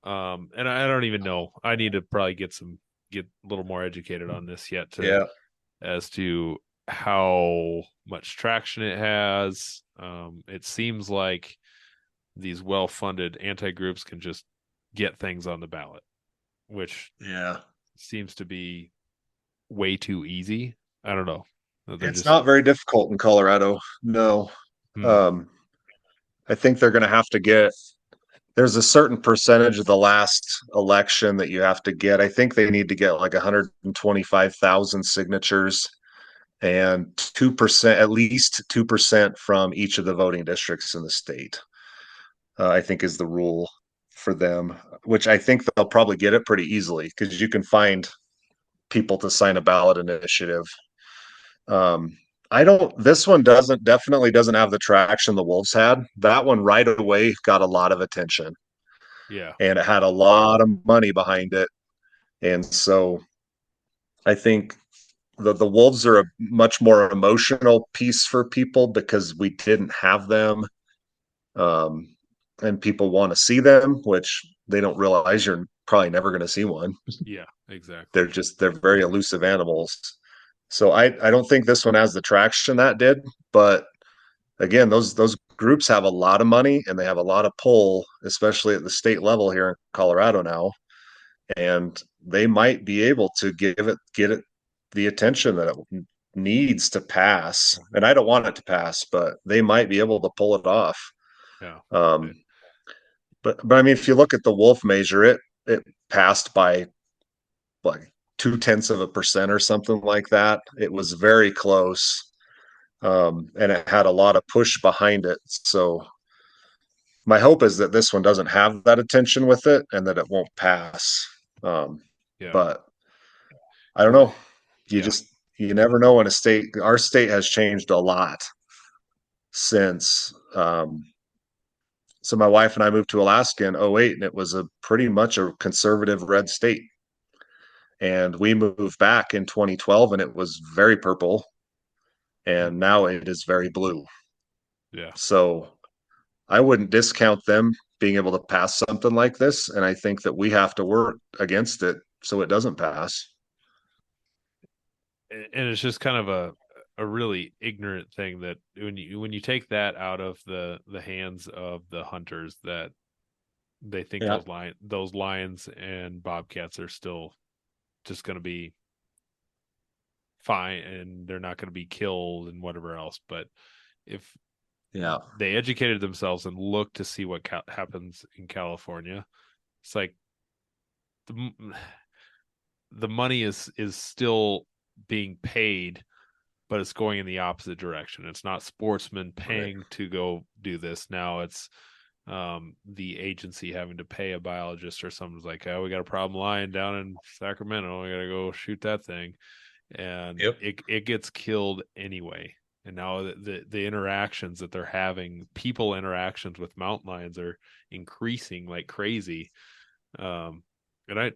and I don't even know. I need to probably get a little more educated on this yet Yeah. as to how much traction it has. It seems like these well-funded anti-groups can just get things on the ballot, which Yeah. seems to be way too easy. I don't know. They're It's just not very difficult in Colorado. No. hmm, Um, I think they're going to have to get, there's a certain percentage of the last election that you have to get. I think they need to get like 125,000 signatures and 2%, at least 2% from each of the voting districts in the state, I think is the rule for them, which I think they'll probably get it pretty easily because you can find people to sign a ballot initiative. Um, I don't, this one definitely doesn't have the traction the Wolves had. That one right away got a lot of attention yeah, and it had a lot of money behind it. And so I think the Wolves are a much more emotional piece for people because we didn't have them. Um, and people want to see them, which they don't realize you're probably never going to see one. yeah, exactly. They're very elusive animals. So I don't think this one has the traction that did, but again, those groups have a lot of money and they have a lot of pull, especially at the state level here in Colorado now, and they might be able to get it the attention that it needs to pass. And I don't want it to pass, but they might be able to pull it off. Yeah. Um, but I mean, if you look at the Wolf measure, it passed by like 0.2% or something like that. It was very close, and it had a lot of push behind it. So my hope is that this one doesn't have that attention with it and that it won't pass. Um, Yeah. but I don't Well, know. yeah. You never know in a state. Our state has changed a lot since. So my wife and I moved to Alaska in '08, and it was a pretty much a conservative red state. And we moved back in 2012 and it was very purple, and now it is very blue. Yeah. So I wouldn't discount them being able to pass something like this, and I think that we have to work against it so it doesn't pass. And it's just kind of a really ignorant thing that when you take that out of the hands of the hunters, that they think Yeah. those lions and bobcats are still just going to be fine and they're not going to be killed and whatever else. But if Yeah. they educated themselves and looked to see what happens in California, it's like the the money is still being paid, but it's going in the opposite direction. It's not sportsmen paying Right. to go do this. Now it's the agency having to pay a biologist or someone's like, oh, we got a problem lion down in Sacramento. We got to go shoot that thing. And Yep. it gets killed anyway. And now the interactions that they're having, people interactions with mountain lions are increasing like crazy. And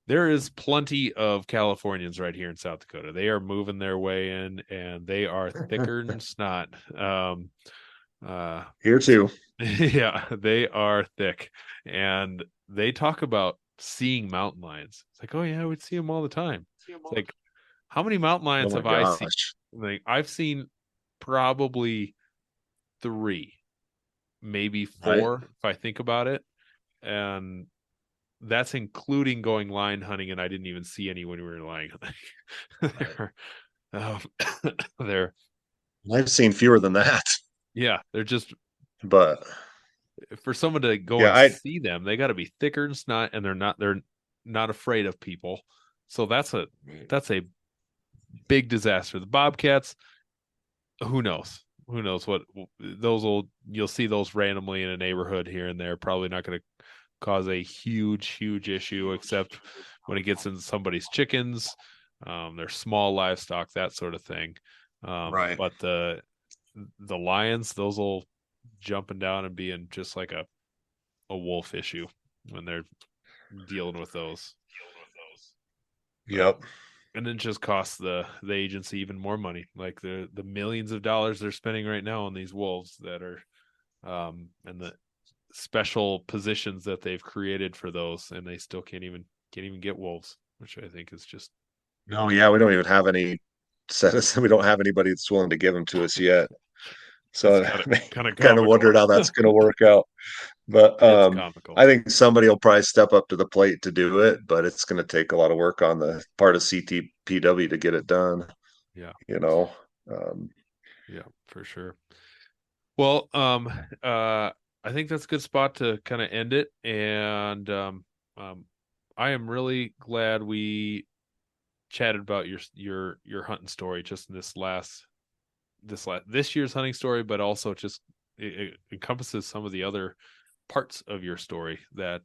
there is plenty of Californians right here in South Dakota. They are moving their way in, and they are thicker than snot. Here too. Yeah, they are thick, and they talk about seeing mountain lions. It's like, oh yeah, I would see them all the time. It's like, how many mountain Oh lions my have I seen? gosh. Like, I've seen probably three, maybe Right. four, if I think about it, and that's including going lion hunting, and I didn't even see any when we were lion hunting. um, they're I've seen fewer than that, yeah, they're just but for someone to go yeah, and I see them, they got to be thicker than snot, and they're not afraid of people. So that's a big disaster. The bobcats, who knows? Who knows what those old? You'll see those randomly in a neighborhood here and there. Probably not going to cause a huge issue, except when it gets into somebody's chickens, their small livestock, that sort of thing. right. But the lions, those will jumping down and being just like a wolf issue when they're dealing with those. But Yep. and it just costs the agency even more money, like the millions of dollars they're spending right now on these wolves that are and the special positions that they've created for those, and they still can't even get wolves, which I think is just No, yeah, we don't even have any set. We don't have anybody that's willing to give them to us yet. it's So kind of kind of comical. wondered how that's going to work out. But It's comical. I think somebody will probably step up to the plate to do it, but it's going to take a lot of work on the part of CTPW to get it done. Yeah, You know, um, yeah, for sure. Well, I think that's a good spot to kind of end it, and um, I am really glad we chatted about your hunting story just in this year's hunting story, but also just it encompasses some of the other parts of your story that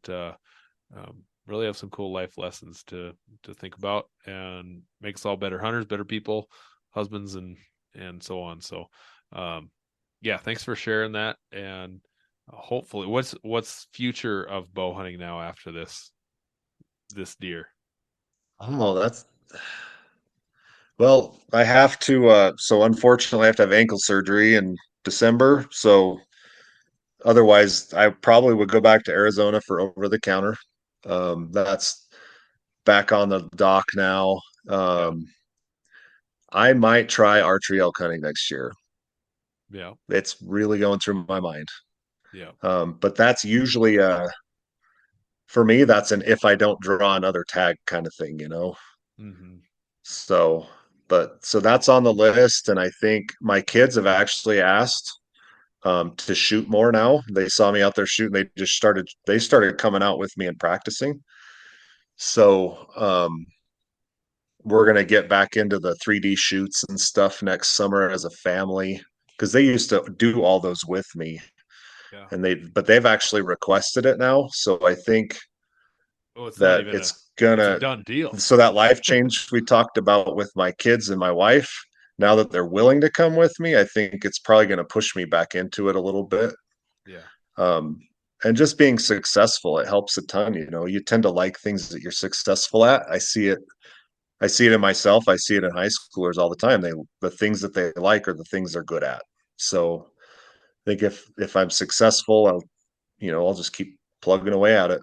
really have some cool life lessons to think about and make us all better hunters, better people, husbands, and so on. So, yeah, thanks for sharing that. And hopefully, what's future of bow hunting now after this deer? oh, that's well, I have to so unfortunately I have to have ankle surgery in December. So otherwise I probably would go back to Arizona for over the counter. That's back on the dock now. Yeah, I might try archery elk hunting next year. yeah, It's really going through my mind. yeah, But that's usually for me, that's an if I don't draw another tag kind of thing, you know. hmm, So, but so that's on the list, and I think my kids have actually asked to shoot more now. They saw me out there shooting. They started coming out with me and practicing. So we're gonna get back into the 3D shoots and stuff next summer as a family because they used to do all those with me, yeah. and they've actually requested it now. So I think Oh, it's not that even it's it's a gonna done deal. so that life change we talked about with my kids and my wife, now that they're willing to come with me, I think it's probably going to push me back into it a little bit. Yeah, um, and just being successful, it helps a ton. You know, you tend to like things that you're successful at. I see it in myself, I see it in high schoolers all the time. The things that they like are the things they're good at. So I think if I'm successful, I'll just keep plugging away at it.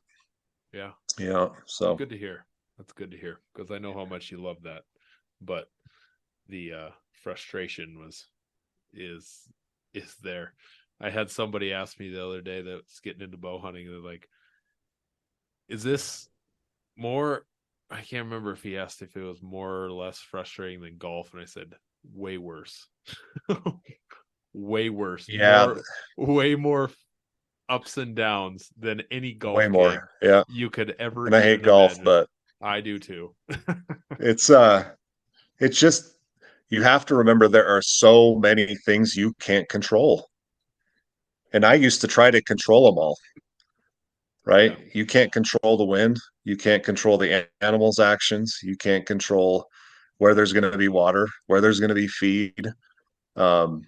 yeah. Yeah, so Good to hear. That's good to hear because I know how much you love that. But the frustration is is there. I had somebody ask me the other day that's getting into bow hunting. They're like, "Is this more?" I can't remember if he asked if it was more or less frustrating than golf, and I said, "Way worse, way worse, yeah, way more ups and downs than any way golf game more. Yeah, you could ever and I hate even golf, imagine." but I do too. it's it's just you have to remember there are so many things you can't control. And I used to try to control them all, Yeah, right? You can't control the wind, you can't control the animals' actions, you can't control where there's going to be water, where there's going to be feed. Um,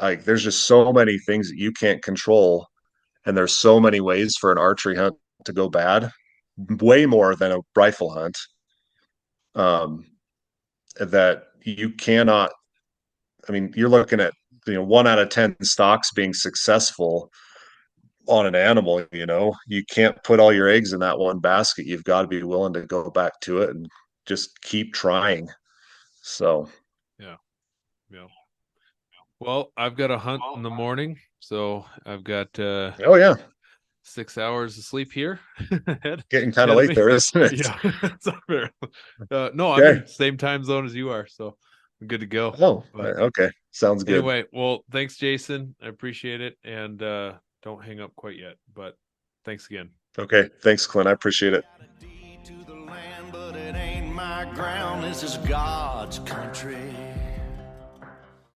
like there's just so many things that you can't control, and there's so many ways for an archery hunt to go bad. way more than a rifle hunt. That you cannot, I mean, you're looking at, 1 out of 10 stocks being successful on an animal. You can't put all your eggs in that one basket. You've got to be willing to go back to it and just keep trying. So, yeah. Well, I've got a hunt in the morning, so I've got oh yeah, 6 hours of sleep here. getting kind of ahead of late me. there, isn't it? Yeah, it's not fair. No, I'm Okay. in the same time zone as you are, so I'm good to go. Oh, But okay. Sounds good. anyway, well, thanks, Jason. I appreciate it, and don't hang up quite yet. But thanks again. Okay. Thanks, Clint. I appreciate it. To the land, but it ain't my ground. This is God's country.